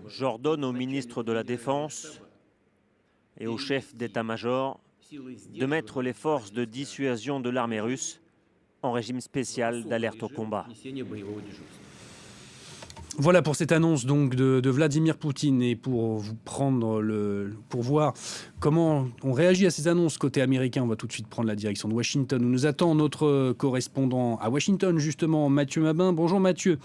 J'ordonne au ministre de la Défense et au chef d'état-major de mettre les forces de dissuasion de l'armée russe en régime spécial d'alerte au combat. Voilà pour cette annonce donc de Vladimir Poutine, et pour voir comment on réagit à ces annonces côté américain, on va tout de suite prendre la direction de Washington où nous attend notre correspondant à Washington justement, Mathieu Mabin. Bonjour Mathieu.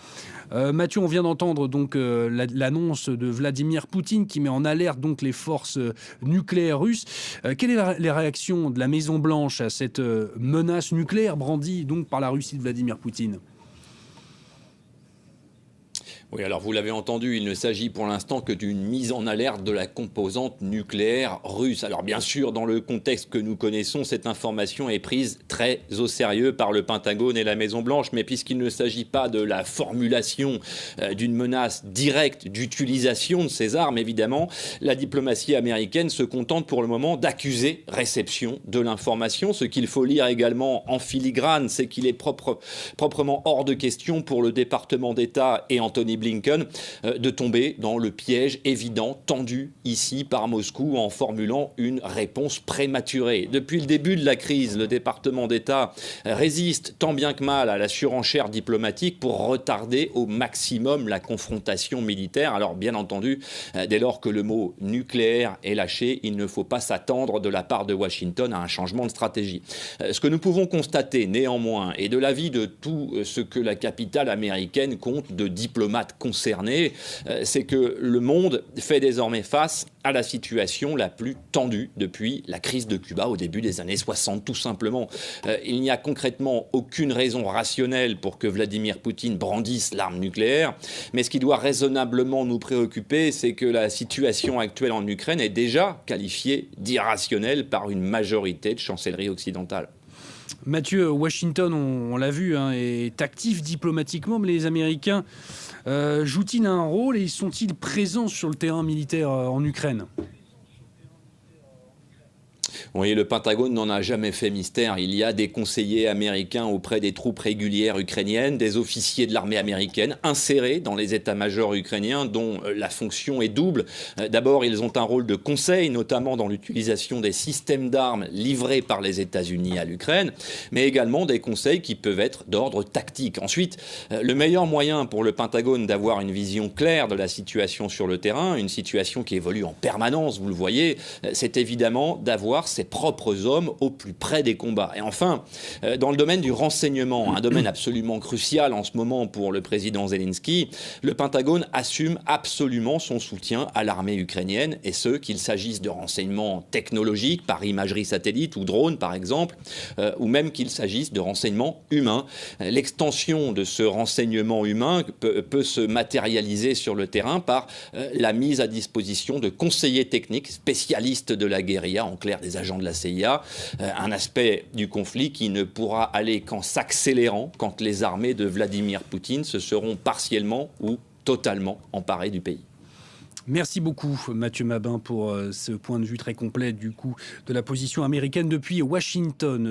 Mathieu, on vient d'entendre donc l'annonce de Vladimir Poutine qui met en alerte donc les forces nucléaires russes. Quelle est les réactions de la Maison Blanche à cette menace nucléaire brandie donc par la Russie de Vladimir Poutine ? Oui, alors vous l'avez entendu, il ne s'agit pour l'instant que d'une mise en alerte de la composante nucléaire russe. Alors bien sûr, dans le contexte que nous connaissons, cette information est prise très au sérieux par le Pentagone et la Maison-Blanche, mais puisqu'il ne s'agit pas de la formulation d'une menace directe d'utilisation de ces armes, évidemment, la diplomatie américaine se contente pour le moment d'accuser réception de l'information. Ce qu'il faut lire également en filigrane, c'est qu'il est proprement hors de question pour le département d'État et Anthony Blinken de tomber dans le piège évident tendu ici par Moscou en formulant une réponse prématurée. Depuis le début de la crise, le département d'État résiste tant bien que mal à la surenchère diplomatique pour retarder au maximum la confrontation militaire. Alors bien entendu, dès lors que le mot nucléaire est lâché, il ne faut pas s'attendre de la part de Washington à un changement de stratégie. Ce que nous pouvons constater néanmoins, et de l'avis de tout ce que la capitale américaine compte de diplomates concernés, c'est que le monde fait désormais face à la situation la plus tendue depuis la crise de Cuba au début des années 60, tout simplement. Il n'y a concrètement aucune raison rationnelle pour que Vladimir Poutine brandisse l'arme nucléaire, mais ce qui doit raisonnablement nous préoccuper, c'est que la situation actuelle en Ukraine est déjà qualifiée d'irrationnelle par une majorité de chancelleries occidentales. Mathieu, Washington, on l'a vu, est actif diplomatiquement, mais les Américains jouent-ils un rôle et sont-ils présents sur le terrain militaire en Ukraine ? Oui, le Pentagone n'en a jamais fait mystère. Il y a des conseillers américains auprès des troupes régulières ukrainiennes, des officiers de l'armée américaine insérés dans les états-majors ukrainiens dont la fonction est double. D'abord, ils ont un rôle de conseil, notamment dans l'utilisation des systèmes d'armes livrés par les États-Unis à l'Ukraine, mais également des conseils qui peuvent être d'ordre tactique. Ensuite, le meilleur moyen pour le Pentagone d'avoir une vision claire de la situation sur le terrain, une situation qui évolue en permanence, vous le voyez, c'est évidemment d'avoir ses propres hommes au plus près des combats. Et enfin, dans le domaine du renseignement, un domaine absolument crucial en ce moment pour le président Zelensky, le Pentagone assume absolument son soutien à l'armée ukrainienne, et ce, qu'il s'agisse de renseignements technologiques par imagerie satellite ou drone par exemple, ou même qu'il s'agisse de renseignements humains. L'extension de ce renseignement humain peut se matérialiser sur le terrain par la mise à disposition de conseillers techniques spécialistes de la guérilla, en clair des agents de la CIA, un aspect du conflit qui ne pourra aller qu'en s'accélérant quand les armées de Vladimir Poutine se seront partiellement ou totalement emparées du pays. Merci beaucoup Mathieu Mabin pour ce point de vue très complet du coup de la position américaine depuis Washington.